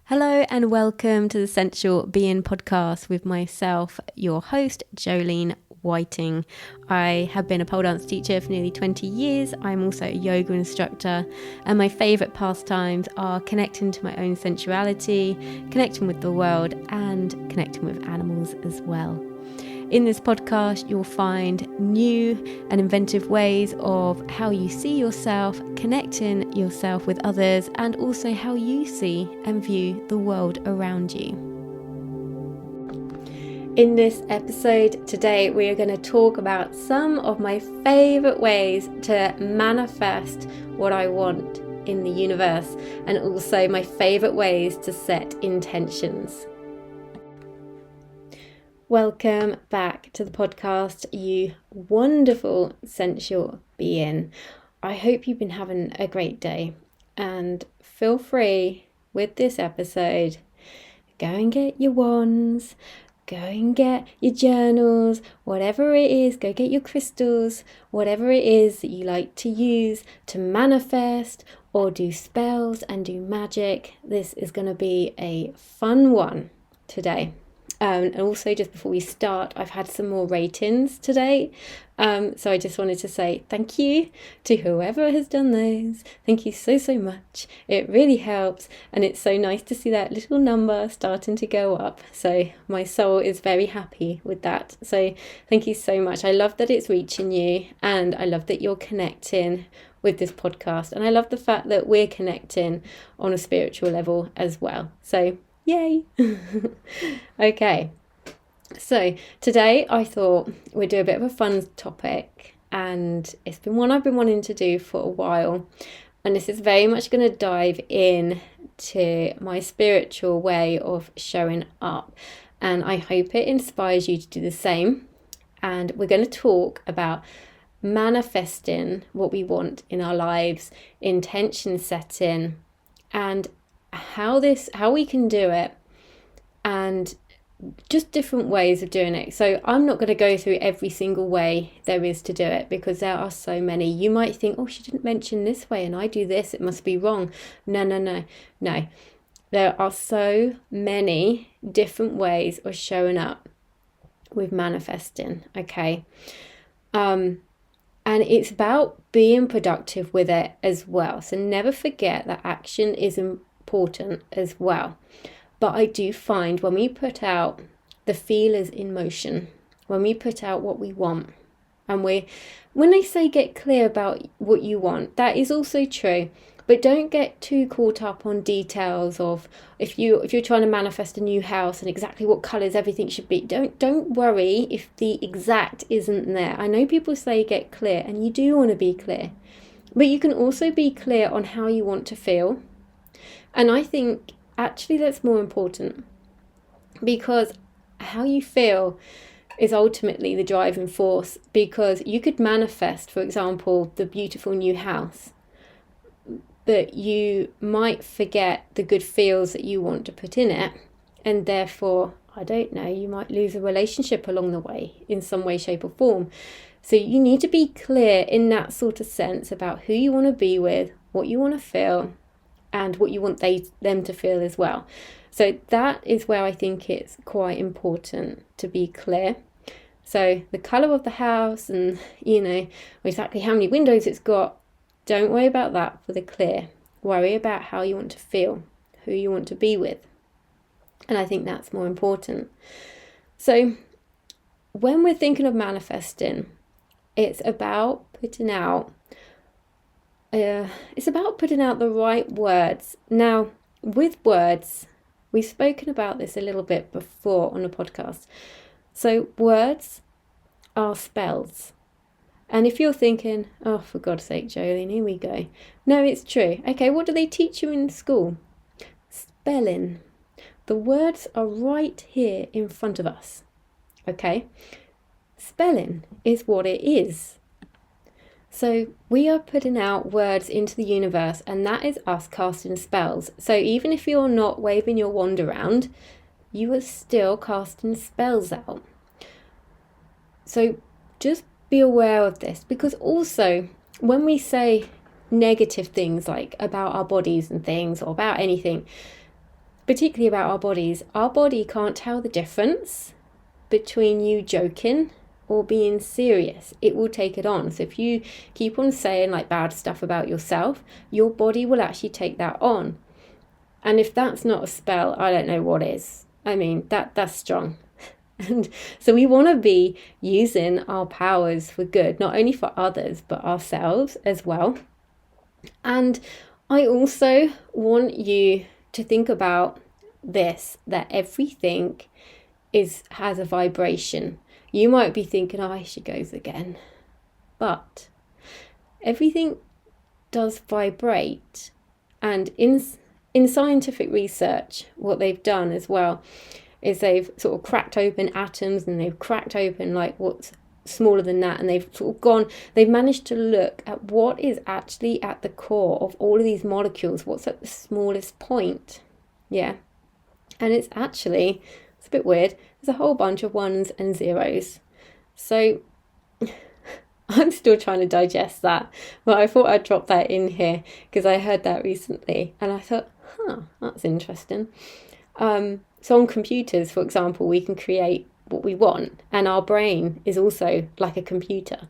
Hello and welcome to the Sensual Being podcast with myself, your host, Jolene Whiting. I have been a pole dance teacher for nearly 20 years. I'm also a yoga instructor, and my favourite pastimes are connecting to my own sensuality, connecting with the world, and connecting with animals as well. In this podcast, you'll find new and inventive ways of how you see yourself, connecting yourself with others, and also how you see and view the world around you. In this episode today, we are going to talk about some of my favourite ways to manifest what I want in the universe, and also my favourite ways to set intentions. Welcome back to the podcast, you wonderful sensual being. I hope you've been having a great day, and feel free with this episode, go and get your wands, go and get your journals, whatever it is, go get your crystals, whatever it is that you like to use to manifest or do spells and do magic. This is going to be a fun one today. And also, just before we start, I've had some more ratings today. So I just wanted to say thank you to whoever has done those. Thank you so much. It really helps. And it's so nice to see that little number starting to go up. So my soul is very happy with that. So thank you so much. I love that it's reaching you. And I love that you're connecting with this podcast. And I love the fact that we're connecting on a spiritual level as well. So yay! Okay, so today I thought we'd do a bit of a fun topic, and it's been one I've been wanting to do for a while, and this is very much going to dive in to my spiritual way of showing up, and I hope it inspires you to do the same. And we're going to talk about manifesting what we want in our lives, intention setting, and how we can do it, and just different ways of doing it. So I'm not going to go through every single way there is to do it, because there are so many. You might think, oh, she didn't mention this way and I do this, it must be wrong. No. There are so many different ways of showing up with manifesting, okay? And it's about being productive with it as well. So never forget that action is important as well. But I do find when we put out the feelers in motion, when we put out what we want, and when they say get clear about what you want, that is also true. But don't get too caught up on details of if you're trying to manifest a new house and exactly what colours everything should be. Don't worry if the exact isn't there. I know people say get clear, and you do want to be clear, but you can also be clear on how you want to feel. And I think actually that's more important, because how you feel is ultimately the driving force. Because you could manifest, for example, the beautiful new house, but you might forget the good feels that you want to put in it, and therefore, I don't know, you might lose a relationship along the way in some way, shape or form. So you need to be clear in that sort of sense about who you want to be with, what you want to feel, and what you want them to feel as well. So that is where I think it's quite important to be clear. So the colour of the house and, exactly how many windows it's got, don't worry about that for the clear. Worry about how you want to feel, who you want to be with. And I think that's more important. So when we're thinking of manifesting, it's about putting out the right words. Now, with words, we've spoken about this a little bit before on the podcast. So words are spells. And if you're thinking, oh, for God's sake, Jolene, here we go. No, it's true. Okay, what do they teach you in school? Spelling. The words are right here in front of us. Okay? Spelling is what it is. So we are putting out words into the universe, and that is us casting spells. So even if you're not waving your wand around, you are still casting spells out. So just be aware of this, because also when we say negative things like about our bodies and things or about anything, particularly about our bodies, our body can't tell the difference between you joking or being serious. It will take it on. So if you keep on saying like bad stuff about yourself, your body will actually take that on. And if that's not a spell, I don't know what is. I mean, that's strong. And so we want to be using our powers for good, not only for others, but ourselves as well. And I also want you to think about this, that everything has a vibration. You might be thinking, oh, here she goes again. But everything does vibrate. And in scientific research, what they've done as well is they've sort of cracked open atoms, and they've cracked open like what's smaller than that, and they've managed to look at what is actually at the core of all of these molecules, what's at the smallest point. Yeah. And it's a bit weird, there's a whole bunch of ones and zeros. So I'm still trying to digest that, but I thought I'd drop that in here because I heard that recently and I thought, that's interesting. So on computers, for example, we can create what we want, and our brain is also like a computer.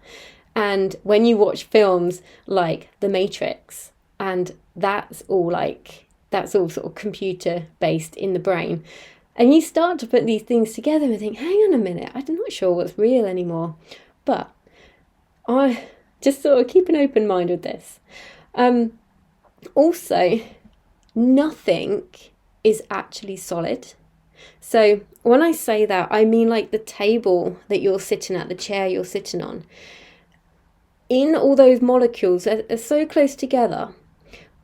And when you watch films like The Matrix, and that's all sort of computer based in the brain, and you start to put these things together and think, hang on a minute, I'm not sure what's real anymore. But I just sort of keep an open mind with this. Also, nothing is actually solid. So when I say that, I mean like the table that you're sitting at, the chair you're sitting on. In all those molecules are so close together,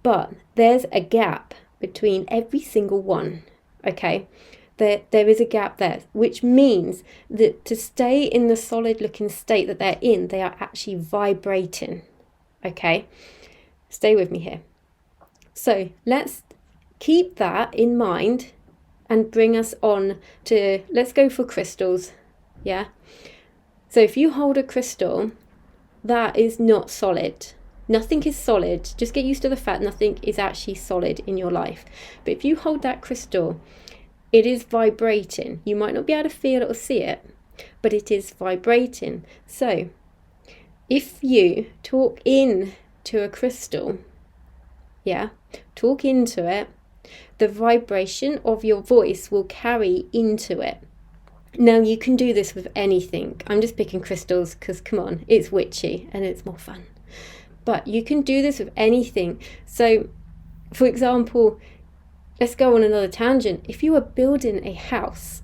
but there's a gap between every single one, okay? There is a gap there, which means that to stay in the solid looking state that they're in, they are actually vibrating, okay? Stay with me here. So let's keep that in mind and bring us on to, let's go for crystals, yeah? So if you hold a crystal, that is not solid. Nothing is solid. Just get used to the fact nothing is actually solid in your life. But if you hold that crystal, it is vibrating. You might not be able to feel it or see it, but it is vibrating. So if you talk in to a crystal, yeah, talk into it, the vibration of your voice will carry into it. Now you can do this with anything. I'm just picking crystals because, come on, it's witchy and it's more fun. But you can do this with anything. So, for example, let's go on another tangent. If you are building a house,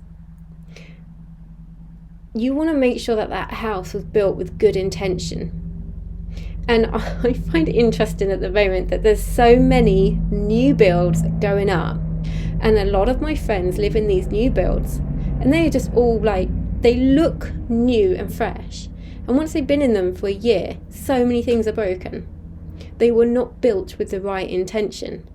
you want to make sure that that house was built with good intention. And I find it interesting at the moment that there's so many new builds going up. And a lot of my friends live in these new builds. And they are just all like, they look new and fresh. And once they've been in them for a year, so many things are broken. They were not built with the right intention.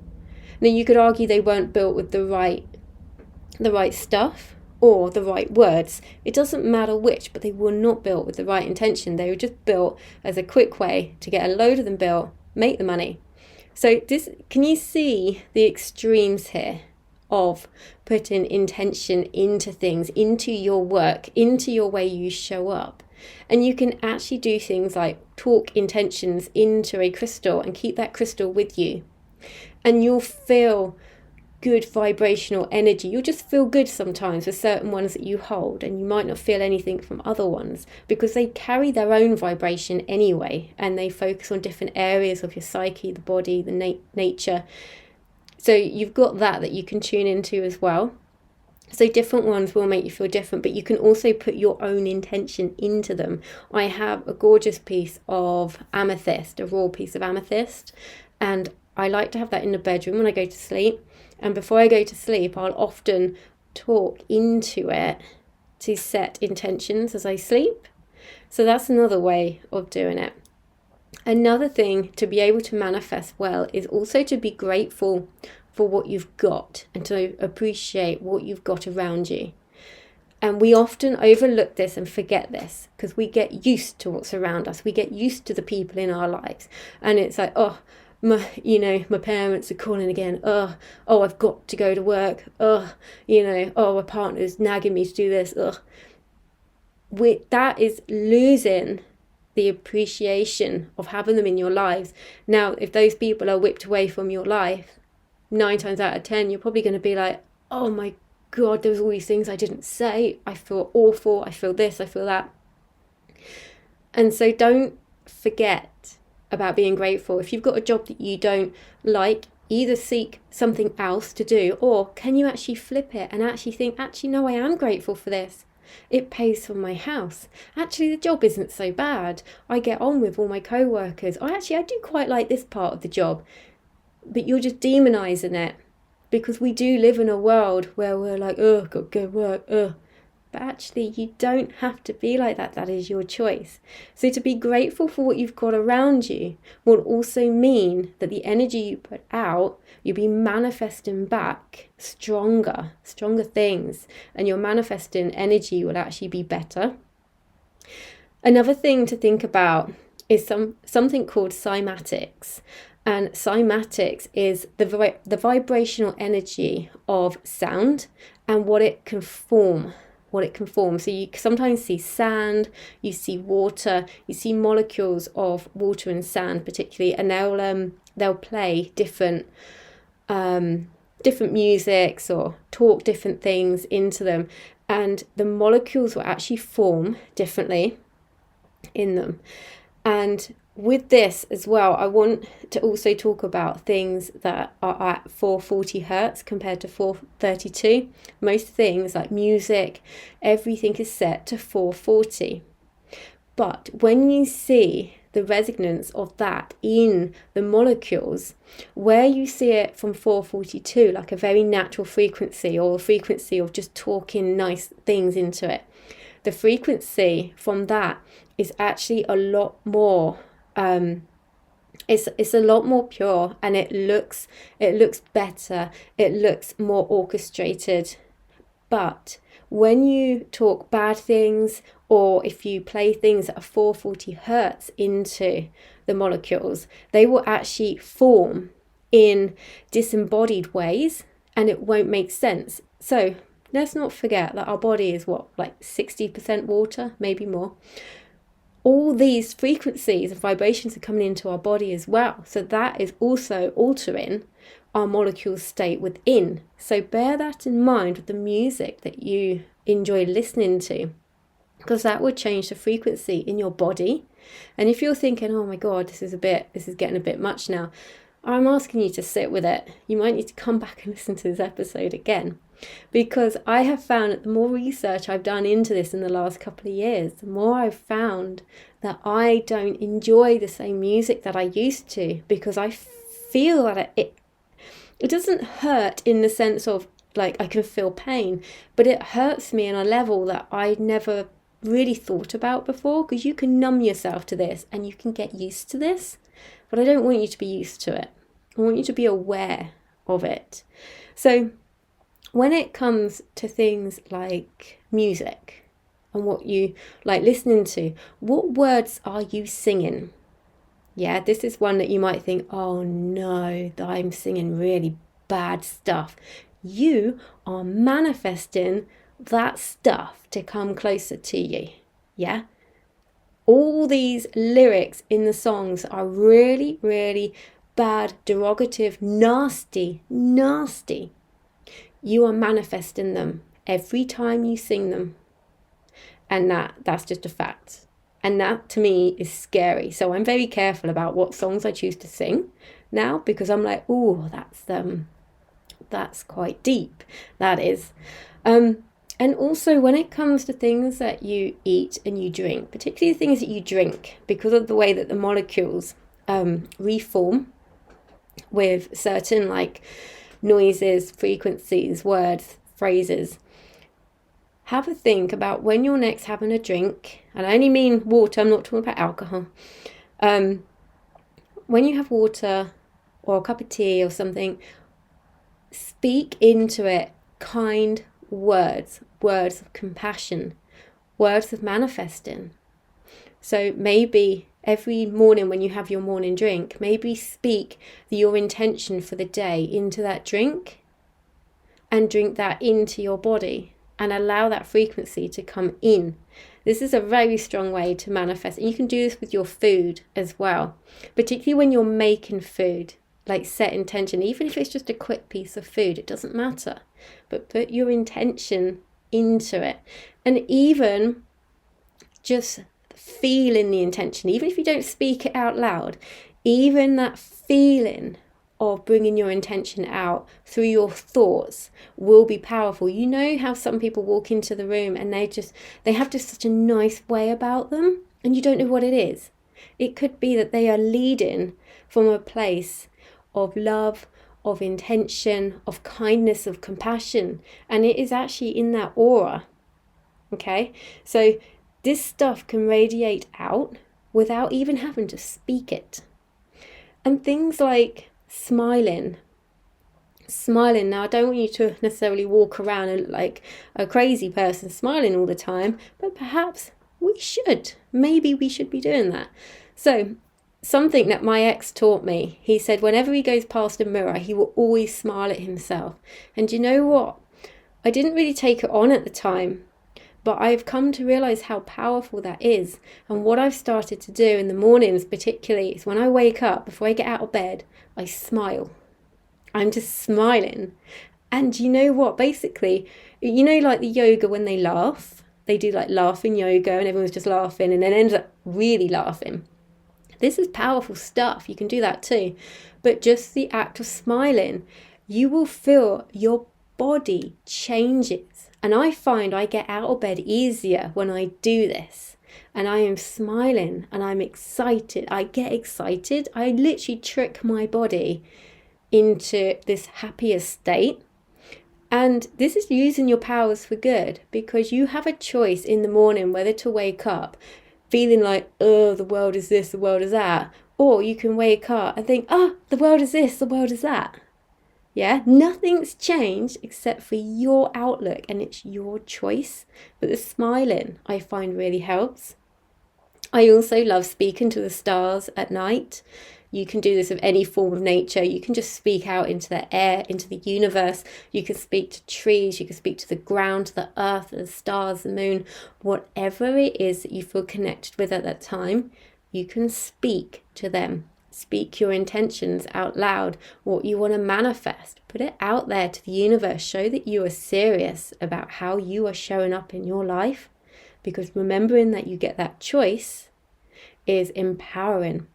Now you could argue they weren't built with the right stuff or the right words. It doesn't matter which, but they were not built with the right intention. They were just built as a quick way to get a load of them built, make the money. So can you see the extremes here of putting intention into things, into your work, into your way you show up? And you can actually do things like talk intentions into a crystal and keep that crystal with you. And you'll feel good vibrational energy. You'll just feel good sometimes with certain ones that you hold, and you might not feel anything from other ones because they carry their own vibration anyway, and they focus on different areas of your psyche, the body, the nature. So you've got that you can tune into as well. So different ones will make you feel different, but you can also put your own intention into them. I have a gorgeous piece of amethyst, a raw piece of amethyst, and I like to have that in the bedroom when I go to sleep. And before I go to sleep, I'll often talk into it to set intentions as I sleep. So that's another way of doing it. Another thing to be able to manifest well is also to be grateful for what you've got and to appreciate what you've got around you. And we often overlook this and forget this because we get used to what's around us. We get used to the people in our lives. And it's like, oh, my parents are calling again. Oh, I've got to go to work. Oh, my partner's nagging me to do this. That is losing the appreciation of having them in your lives. Now, if those people are whipped away from your life, 9 times out of 10, you're probably going to be like, oh my God, there's all these things I didn't say. I feel awful. I feel this, I feel that. And so don't forget about being grateful. If you've got a job that you don't like, either seek something else to do, or can you actually flip it and actually think, actually, no, I am grateful for this. It pays for my house. Actually, the job isn't so bad. I get on with all my co-workers. I do quite like this part of the job. But you're just demonizing it, because we do live in a world where we're like, oh, I've got to go work, But actually, you don't have to be like that. That is your choice. So to be grateful for what you've got around you will also mean that the energy you put out, you'll be manifesting back stronger things, and your manifesting energy will actually be better. Another thing to think about is something called cymatics. And cymatics is the vibrational energy of sound and what it can form. So you sometimes see sand, you see water, you see molecules of water and sand particularly, and they'll play different musics or talk different things into them, and the molecules will actually form differently in them. And with this as well, I want to also talk about things that are at 440 hertz compared to 432. Most things like music, everything is set to 440. But when you see the resonance of that in the molecules, where you see it from 442, like a very natural frequency, or a frequency of just talking nice things into it, the frequency from that is actually a lot more it's a lot more pure, and it looks better, it looks more orchestrated. But when you talk bad things, or if you play things at 440 hertz into the molecules, they will actually form in disembodied ways, and it won't make sense. So let's not forget that our body is like 60% water, maybe more. All these frequencies and vibrations are coming into our body as well. So that is also altering our molecule state within. So bear that in mind with the music that you enjoy listening to, because that will change the frequency in your body. And if you're thinking, oh my God, this is getting a bit much now, I'm asking you to sit with it. You might need to come back and listen to this episode again, because I have found that the more research I've done into this in the last couple of years, the more I've found that I don't enjoy the same music that I used to, because I feel that it doesn't hurt in the sense of like I can feel pain, but it hurts me on a level that I never really thought about before, because you can numb yourself to this and you can get used to this, but I don't want you to be used to it. I want you to be aware of it. So when it comes to things like music and what you like listening to, what words are you singing? Yeah, this is one that you might think, oh no, I'm singing really bad stuff. You are manifesting that stuff to come closer to you. Yeah? All these lyrics in the songs are really, really bad, derogative, nasty. You are manifesting them every time you sing them. And that's just a fact. And that to me is scary. So I'm very careful about what songs I choose to sing now, because I'm like, oh, that's quite deep. That is. And also when it comes to things that you eat and you drink, particularly the things that you drink, because of the way that the molecules reform with certain like noises, frequencies, words, phrases, have a think about when you're next having a drink, and I only mean water, I'm not talking about alcohol. When you have water or a cup of tea or something, speak into it kind words of compassion, words of manifesting. So maybe every morning when you have your morning drink, maybe speak your intention for the day into that drink and drink that into your body and allow that frequency to come in. This is a very strong way to manifest. And you can do this with your food as well, particularly when you're making food. Like, set intention, even if it's just a quick piece of food, it doesn't matter. But put your intention into it. And even just feeling the intention, even if you don't speak it out loud, even that feeling of bringing your intention out through your thoughts will be powerful. You know how some people walk into the room and they have just such a nice way about them, and you don't know what it is. It could be that they are leading from a place of love, of intention, of kindness, of compassion, and it is actually in that aura. Okay, so this stuff can radiate out without even having to speak it. And things like smiling. Now, I don't want you to necessarily walk around like a crazy person smiling all the time, but perhaps we should. Maybe we should be doing that. So, something that my ex taught me, he said whenever he goes past a mirror, he will always smile at himself. And you know what? I didn't really take it on at the time, but I've come to realize how powerful that is. And what I've started to do in the mornings particularly is when I wake up, before I get out of bed, I smile. I'm just smiling. And you know what? Basically, you know, like the yoga when they laugh, they do like laughing yoga and everyone's just laughing and then ends up really laughing. This is powerful stuff. You can do that too. But just the act of smiling, you will feel your body changes. And I find I get out of bed easier when I do this. And I am smiling and I'm excited. I get excited. I literally trick my body into this happier state. And this is using your powers for good, because you have a choice in the morning whether to wake up feeling like, oh, the world is this, the world is that. Or you can wake up and think, oh, the world is this, the world is that. Yeah, nothing's changed except for your outlook, and it's your choice. But the smiling, I find, really helps. I also love speaking to the stars at night. You can do this with any form of nature. You can just speak out into the air, into the universe. You can speak to trees. You can speak to the ground, to the earth, the stars, the moon. Whatever it is that you feel connected with at that time, you can speak to them. Speak your intentions out loud, what you want to manifest. Put it out there to the universe. Show that you are serious about how you are showing up in your life. Because remembering that you get that choice is empowering.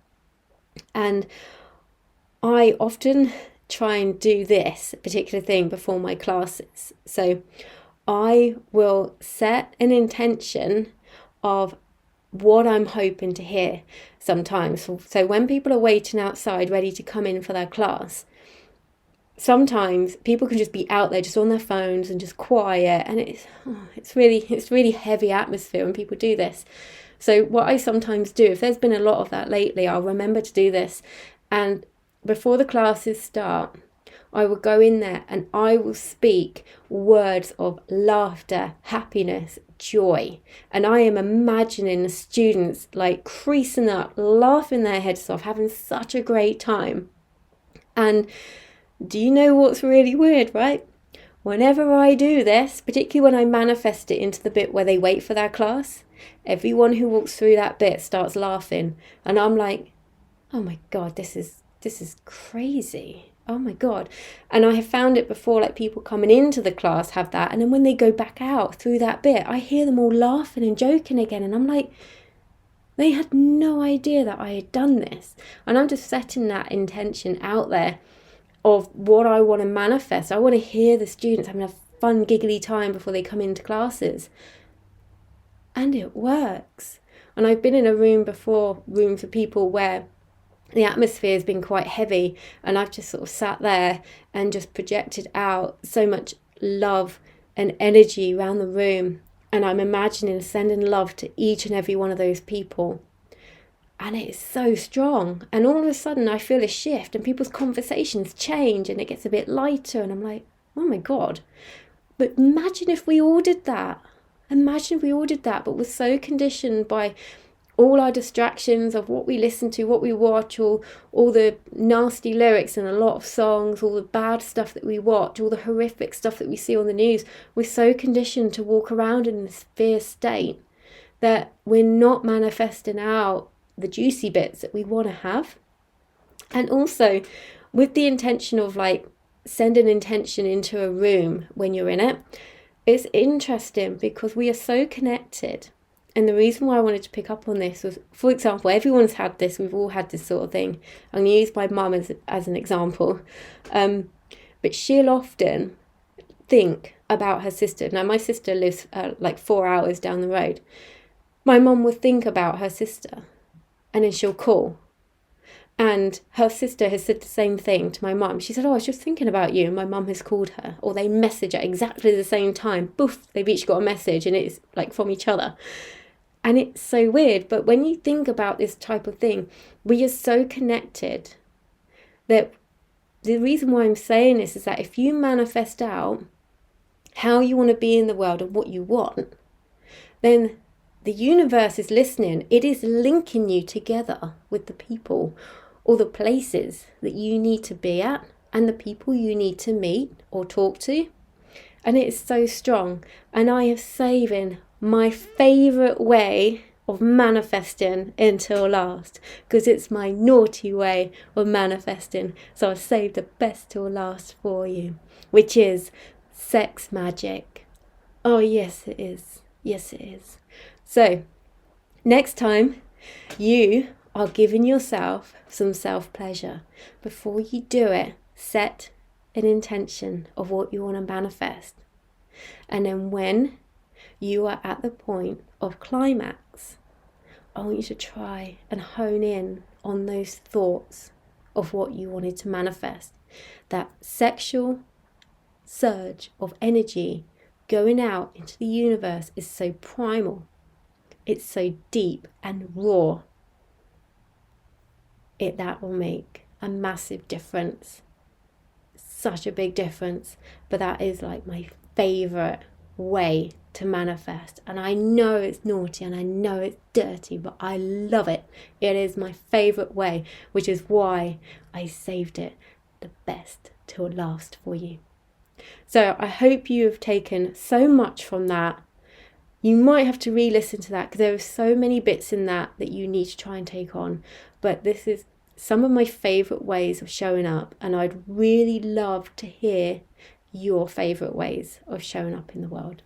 And I often try and do this particular thing before my classes. So I will set an intention of what I'm hoping to hear sometimes. So when people are waiting outside ready to come in for their class, sometimes people can just be out there just on their phones and just quiet, and it's really heavy atmosphere when people do this. So what I sometimes do, if there's been a lot of that lately, I'll remember to do this. And before the classes start, I will go in there and I will speak words of laughter, happiness, joy. And I am imagining the students like creasing up, laughing their heads off, having such a great time. And do you know what's really weird, right? Whenever I do this, particularly when I manifest it into the bit where they wait for their class, everyone who walks through that bit starts laughing. And I'm like, oh my God, this is crazy. Oh my God. And I have found it before, like people coming into the class have that. And then when they go back out through that bit, I hear them all laughing and joking again. And I'm like, they had no idea that I had done this. And I'm just setting that intention out there of what I want to manifest. I want to hear the students having a fun, giggly time before they come into classes. And it works. And I've been in a room before, room for people where the atmosphere has been quite heavy, and I've just sort of sat there and just projected out so much love and energy around the room. And I'm imagining sending love to each and every one of those people. And it's so strong. And all of a sudden I feel a shift and people's conversations change and it gets a bit lighter. And I'm like, oh my God. But imagine if we all did that. Imagine if we all did that, but we're so conditioned by all our distractions of what we listen to, what we watch, all the nasty lyrics in a lot of songs, all the bad stuff that we watch, all the horrific stuff that we see on the news, we're so conditioned to walk around in this fear state that we're not manifesting out the juicy bits that we want to have. And also with the intention of like send an intention into a room when you're in it, it's interesting because we are so connected. And the reason why I wanted to pick up on this was, for example, everyone's had this, we've all had this sort of thing. I'm going to use my mum as an example. But she'll often think about her sister. Now, my sister lives like 4 hours down the road. My mum will think about her sister and then she'll call. And her sister has said the same thing to my mum. She said, oh, I was just thinking about you. And my mum has called her. Or they message at exactly the same time. Boof, they've each got a message and it's like from each other. And it's so weird. But when you think about this type of thing, we are so connected that the reason why I'm saying this is that if you manifest out how you want to be in the world and what you want, then the universe is listening. It is linking you together with the people or the places that you need to be at and the people you need to meet or talk to. And it's so strong. And I have saving my favourite way of manifesting until last, because it's my naughty way of manifesting. So I've saved the best till last for you, which is sex magic. Oh, yes, it is. Yes, it is. So next time you are giving yourself some self-pleasure, before you do it, set an intention of what you want to manifest. And then when you are at the point of climax, I want you to try and hone in on those thoughts of what you wanted to manifest. That sexual surge of energy going out into the universe is so primal. It's so deep and raw. That will make a massive difference. Such a big difference. But that is like my favourite way to manifest. And I know it's naughty and I know it's dirty, but I love it. It is my favourite way, which is why I saved it the best till last for you. So I hope you have taken so much from that. You might have to re-listen to that because there are so many bits in that you need to try and take on. But this is some of my favourite ways of showing up, and I'd really love to hear your favourite ways of showing up in the world.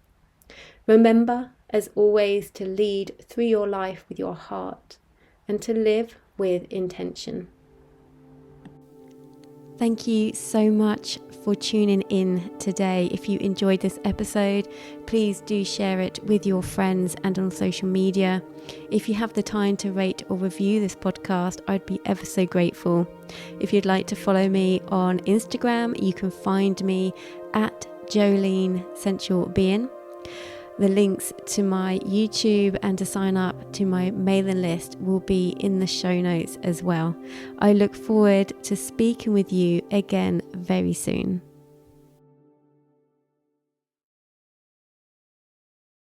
Remember, as always, to lead through your life with your heart and to live with intention. Thank you so much for tuning in today. If you enjoyed this episode, please do share it with your friends and on social media. If you have the time to rate or review this podcast, I'd be ever so grateful. If you'd like to follow me on Instagram, you can find me at Jolene Sensual Being. The links to my YouTube and to sign up to my mailing list will be in the show notes as well. I look forward to speaking with you again very soon.